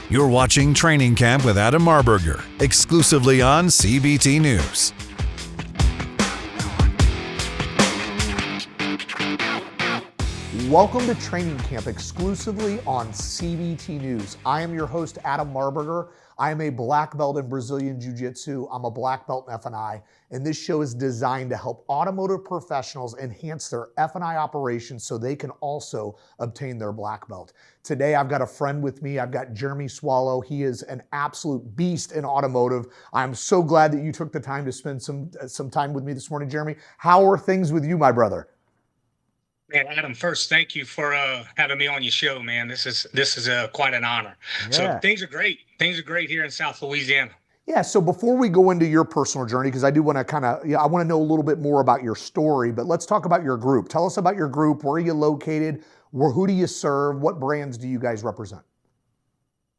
You're watching Training Camp with Adam Marburger, exclusively on CBT News. Welcome to Training Camp, exclusively on CBT News. I am your host, Adam Marburger. I am a black belt in Brazilian Jiu-Jitsu. I'm a black belt in F&I, and this show is designed to help automotive professionals enhance their F&I operations so they can also obtain their black belt. Today, I've got a friend with me. I've got Jeremy Swallow. He is an absolute beast in automotive. I'm so glad that you took the time to spend some time with me this morning, Jeremy. How are things with you, my brother? Man, Adam, first, thank you for having me on your show, man. This is quite an honor. Yeah. So things are great. Things are great here in South Louisiana. Yeah, so before we go into your personal journey, because I do want to I want to know a little bit more about your story, but let's talk about your group. Tell us about your group. Where are you located? Who do you serve? What brands do you guys represent?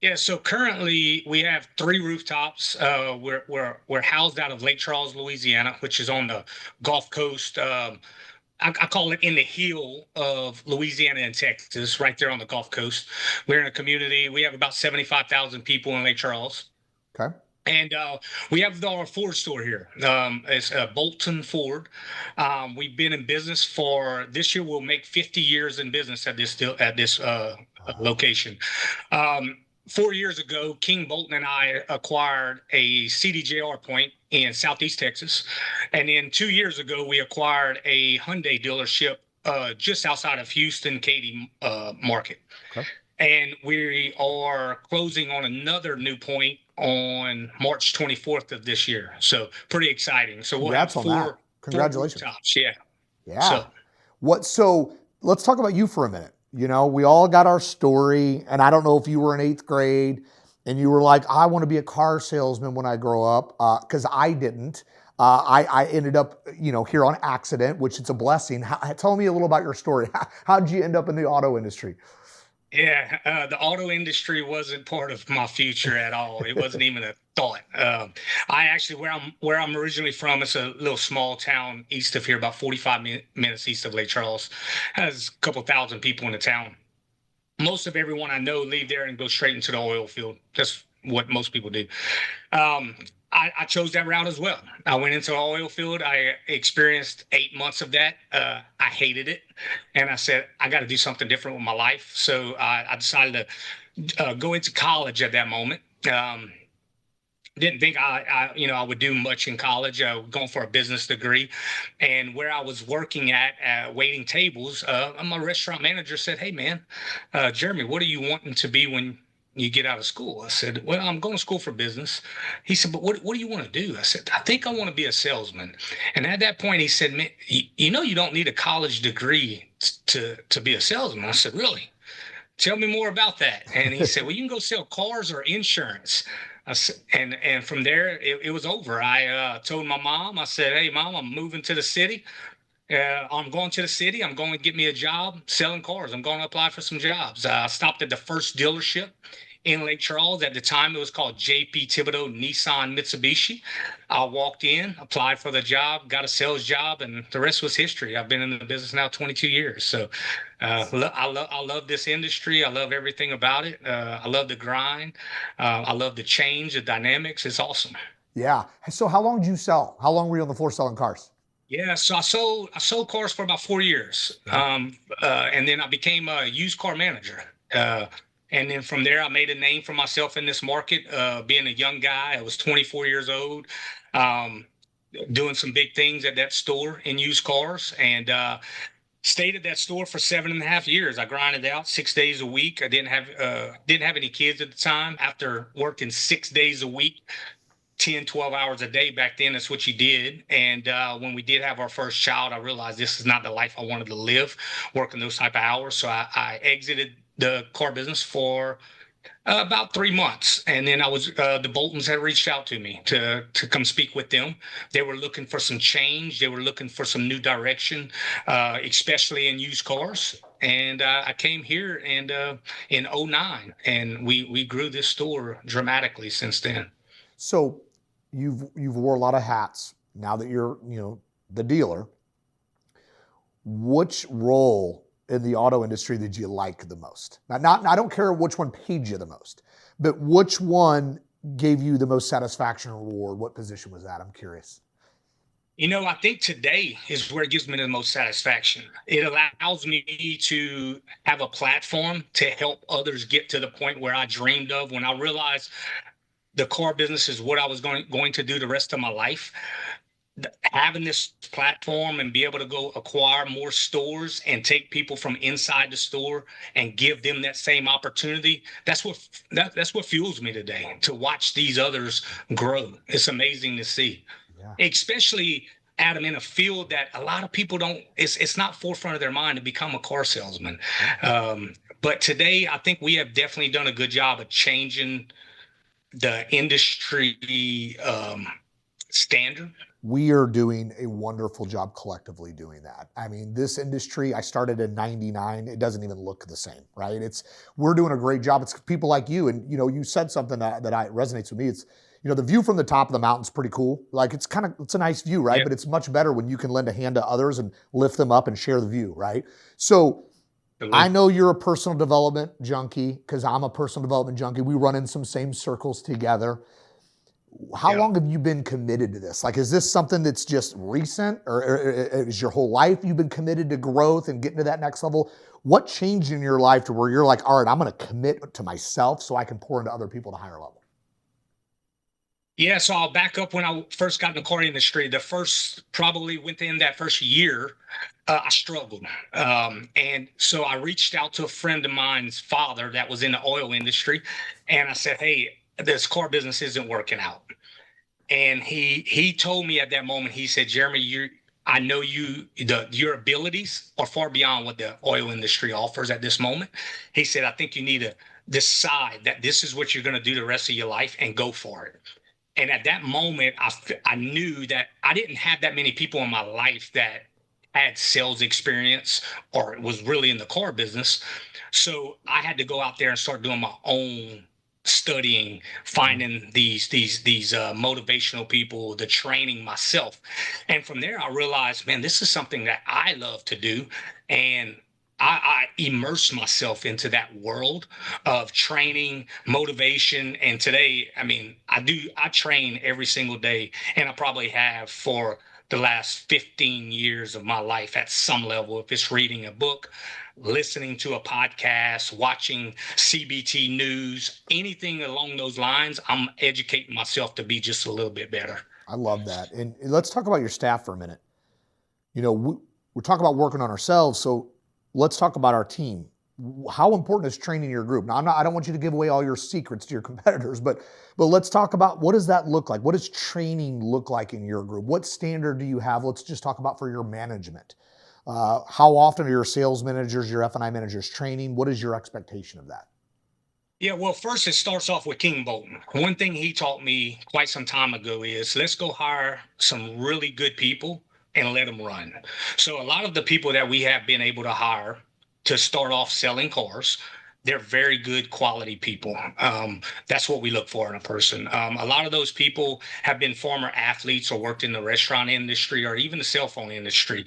Yeah, so currently we have 3 rooftops. We're housed out of Lake Charles, Louisiana, which is on the Gulf Coast. I call it in the heel of Louisiana and Texas, right there on the Gulf Coast. We're in a community. We have about 75,000 people in Lake Charles. Okay. And we have our Ford store here. It's Bolton Ford. We've been in business for this year. We'll make 50 years in business at this location. 4 years ago, King Bolton and I acquired a CDJR point in Southeast Texas. And then 2 years ago, we acquired a Hyundai dealership just outside of Houston, Katy market. Okay. And we are closing on another new point on March 24th of this year. So pretty exciting. So we'll have 4. Congratulations. 4 rooftops. Yeah. Yeah. So let's talk about you for a minute. You know, we all got our story, and I don't know if you were in 8th grade and you were like, I want to be a car salesman when I grow up, because I didn't. I ended up, here on accident, which it's a blessing. Tell me a little about your story. How did you end up in the auto industry? Yeah, the auto industry wasn't part of my future at all. It wasn't even a thought. I actually, where I'm originally from, it's a little small town east of here, about 45 minutes east of Lake Charles. Has a couple thousand people in the town. Most of everyone I know leave there and go straight into the oil field. That's what most people do. I chose that route as well. I went into the oil field. I experienced 8 months of that. I hated it. And I said, I got to do something different with my life. So I decided to go into college at that moment. Didn't think I would do much in college. Going for a business degree. And where I was working at waiting tables, my restaurant manager said, hey, man, Jeremy, what are you wanting to be when you get out of school? I said, well, I'm going to school for business. He said, but what do you want to do? I said, I think I want to be a salesman. And at that point, he said, man, you don't need a college degree to be a salesman. I said, really? Tell me more about that. And he said, well, you can go sell cars or insurance. And from there, it was over. I told my mom, I said, hey, Mom, I'm moving to the city. I'm going to the city. I'm going to get me a job selling cars. I'm going to apply for some jobs. I stopped at the first dealership in Lake Charles. At the time, it was called J.P. Thibodeau Nissan Mitsubishi. I walked in, applied for the job, got a sales job, and the rest was history. I've been in the business now 22 years. So I love this industry. I love everything about it. I love the grind. I love the change, the dynamics. It's awesome. Yeah. So how long did you sell? How long were you on the floor selling cars? Yeah, so I sold cars for about 4 years, and then I became a used car manager. And then from there, I made a name for myself in this market. Being a young guy, I was 24 years old, doing some big things at that store in used cars, and stayed at that store for 7.5 years. I grinded out 6 days a week. I didn't have any kids at the time. After working 6 days a week, 10, 12 hours a day back then, that's what you did. And when we did have our first child, I realized this is not the life I wanted to live, working those type of hours. So I exited the car business for about 3 months. And then the Boltons had reached out to me to come speak with them. They were looking for some change. They were looking for some new direction, especially in used cars. And I came here in 2009, and we grew this store dramatically since then. So you've wore a lot of hats now that you're, the dealer. Which role in the auto industry did you like the most? I don't care which one paid you the most, but which one gave you the most satisfaction or reward? What position was that? I'm curious. I think today is where it gives me the most satisfaction. It allows me to have a platform to help others get to the point where I dreamed of when I realized the car business is what I was going to do the rest of my life. Having this platform and be able to go acquire more stores and take people from inside the store and give them that same opportunity, that's what fuels me today, to watch these others grow. It's amazing to see. Yeah. Especially, Adam, in a field that a lot of people don't, it's not forefront of their mind to become a car salesman. But today I think we have definitely done a good job of changing the industry standard. We are doing a wonderful job collectively doing that. I mean, this industry, I started in 99. It doesn't even look the same, right? We're doing a great job. It's people like you. And, you said something that resonates with me. It's, the view from the top of the mountain's pretty cool. Like it's a nice view, right? Yep. But it's much better when you can lend a hand to others and lift them up and share the view, right? So I know you're a personal development junkie because I'm a personal development junkie. We run in some same circles together. How long have you been committed to this? Like, is this something that's just recent, or is your whole life you've been committed to growth and getting to that next level? What changed in your life to where you're like, all right, I'm going to commit to myself so I can pour into other people at a higher level? Yeah, so I'll back up. When I first got in the car industry, probably within that first year, I struggled. And so I reached out to a friend of mine's father that was in the oil industry. And I said, hey, this car business isn't working out. And he told me at that moment, he said, Jeremy, I know your abilities are far beyond what the oil industry offers at this moment. He said, I think you need to decide that this is what you're going to do the rest of your life and go for it. And at that moment, I knew that I didn't have that many people in my life that had sales experience or was really in the car business. So I had to go out there and start doing my own studying, finding these motivational people, the training myself. And from there, I realized, man, this is something that I love to do. And I immerse myself into that world of training, motivation. And today, I mean, I train every single day, and I probably have for the last 15 years of my life at some level. If it's reading a book, listening to a podcast, watching CBT news, anything along those lines, I'm educating myself to be just a little bit better. I love that. And let's talk about your staff for a minute. We're talking about working on ourselves. So let's talk about our team. How important is training your group? Now, I don't want you to give away all your secrets to your competitors, but let's talk about, what does that look like? What does training look like in your group? What standard do you have? Let's just talk about for your management. How often are your sales managers, your F&I managers training? What is your expectation of that? Yeah, well, first it starts off with King Bolton. One thing he taught me quite some time ago is let's go hire some really good people and let them run. So a lot of the people that we have been able to hire to start off selling cars, they're very good quality people. That's what we look for in a person. A lot of those people have been former athletes or worked in the restaurant industry or even the cell phone industry.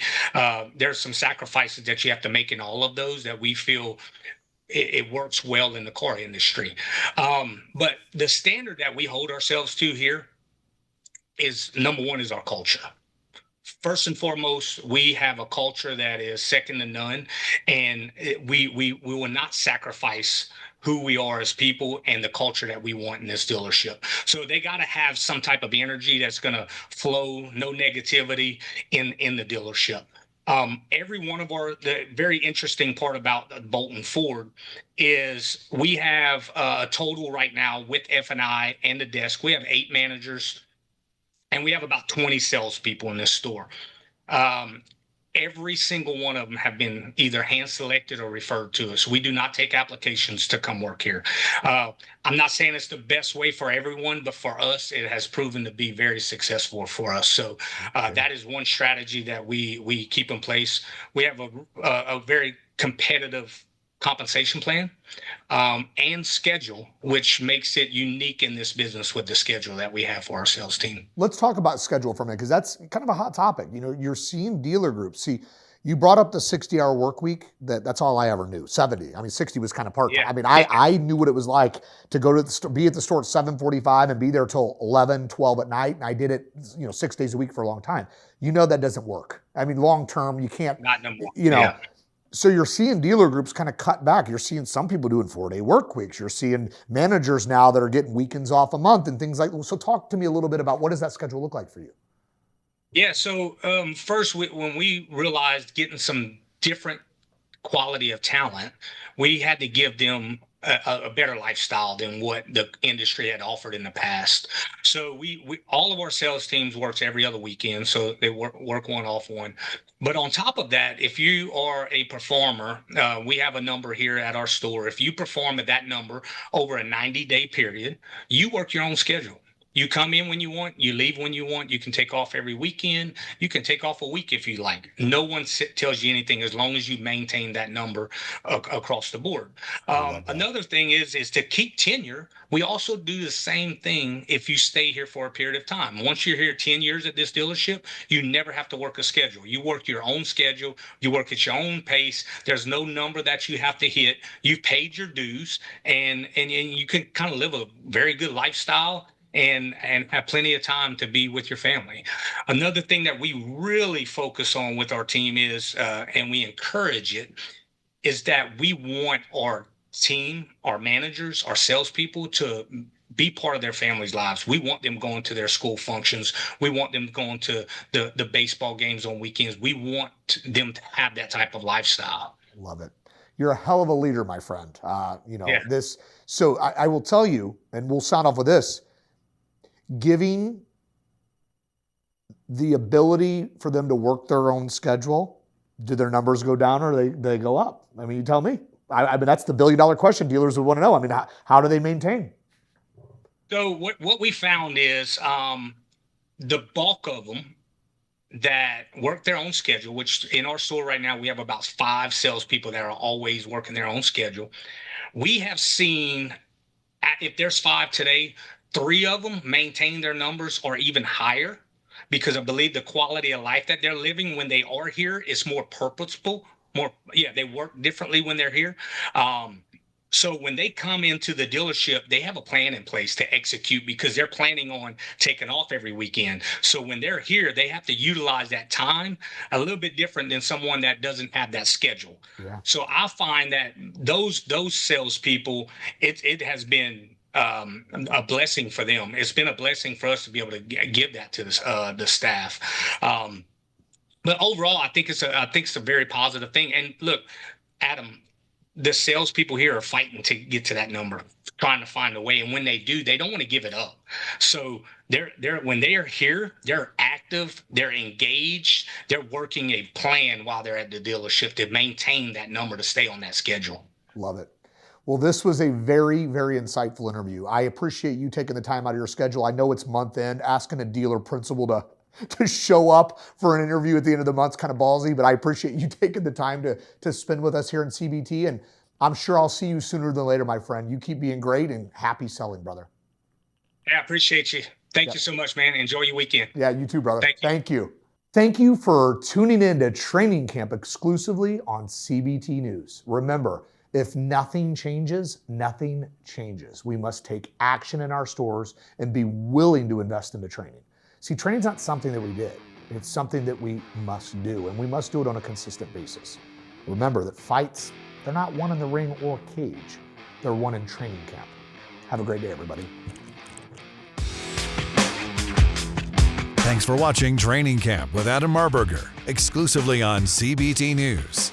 There's some sacrifices that you have to make in all of those that we feel it works well in the car industry. But the standard that we hold ourselves to here is, number one, is our culture. First and foremost, we have a culture that is second to none, and we will not sacrifice who we are as people and the culture that we want in this dealership. So they got to have some type of energy that's going to flow, no negativity in the dealership. Every one of the very interesting part about Bolton Ford is we have a total right now with F&I and the desk. We have 8 managers, and we have about 20 salespeople in this store. Every single one of them have been either hand selected or referred to us. We do not take applications to come work here. I'm not saying it's the best way for everyone, but for us, it has proven to be very successful for us. So that is one strategy that we keep in place. We have a very competitive compensation plan and schedule, which makes it unique in this business with the schedule that we have for our sales team. Let's talk about schedule for a minute, because that's kind of a hot topic. You're seeing dealer groups. See, You brought up the 60-hour work week. That's all I ever knew. 70. I mean, 60 was kind of part-time. Yeah. I mean, I knew what it was like to go to the store, be at the store at 7:45 and be there till 11, 12 at night. And I did it, 6 days a week for a long time. That doesn't work. I mean, long-term, you can't, Not no more. Yeah. So you're seeing dealer groups kind of cut back. You're seeing some people doing 4-day work weeks. You're seeing managers now that are getting weekends off a month and things like that. So talk to me a little bit about what does that schedule look like for you? Yeah. So first, when we realized getting some different quality of talent, we had to give them a better lifestyle than what the industry had offered in the past. So we all of our sales teams works every other weekend, so they work one off one. But on top of that, if you are a performer, we have a number here at our store. If you perform at that number over a 90-day period, you work your own schedule. You come in when you want, you leave when you want. You can take off every weekend. You can take off a week if you like. No one tells you anything as long as you maintain that number across the board. Another thing is to keep tenure. We also do the same thing if you stay here for a period of time. Once you're here 10 years at this dealership, you never have to work a schedule. You work your own schedule. You work at your own pace. There's no number that you have to hit. You've paid your dues, and you can kind of live a very good lifestyle and have plenty of time to be with your family. Another thing that we really focus on with our team is, and we encourage it, is that we want our team, our managers, our salespeople to be part of their families' lives. We want them going to their school functions. We want them going to the baseball games on weekends. We want them to have that type of lifestyle. Love it. You're a hell of a leader, my friend. This. So I will tell you, and we'll sound off with this, giving the ability for them to work their own schedule, do their numbers go down or they go up? I mean, you tell me. I mean, that's the billion-dollar question dealers would want to know. I mean, how do they maintain? So what we found is the bulk of them that work their own schedule, which in our store right now, we have about 5 salespeople that are always working their own schedule. We have seen, if there's 5 today, 3 of them maintain their numbers or even higher, because I believe the quality of life that they're living when they are here is more purposeful. They work differently when they're here. So when they come into the dealership, they have a plan in place to execute because they're planning on taking off every weekend. So when they're here, they have to utilize that time a little bit different than someone that doesn't have that schedule. Yeah. So I find that those salespeople, it has been a blessing for them. It's been a blessing for us to be able to give that to the staff. But overall, I think it's a very positive thing. And look, Adam, the salespeople here are fighting to get to that number, trying to find a way. And when they do, they don't want to give it up. So when they are here, they're active, they're engaged, they're working a plan while they're at the dealership to maintain that number, to stay on that schedule. Love it. Well, this was a very, very insightful interview. I appreciate you taking the time out of your schedule. I know it's month end. Asking a dealer principal to show up for an interview at the end of the month is kind of ballsy, but I appreciate you taking the time to spend with us here in CBT, and I'm sure I'll see you sooner than later, my friend. You keep being great, and happy selling, brother. Yeah, I appreciate you. Thank you so much, man. Enjoy your weekend. Yeah, you too, brother. Thank you. Thank you for tuning in to Training Camp exclusively on CBT News. Remember, if nothing changes, nothing changes. We must take action in our stores and be willing to invest into training. See, training's not something that we did. It's something that we must do, and we must do it on a consistent basis. Remember that fights, they're not won in the ring or cage. They're won in training camp. Have a great day, everybody. Thanks for watching Training Camp with Adam Marburger, exclusively on CBT News.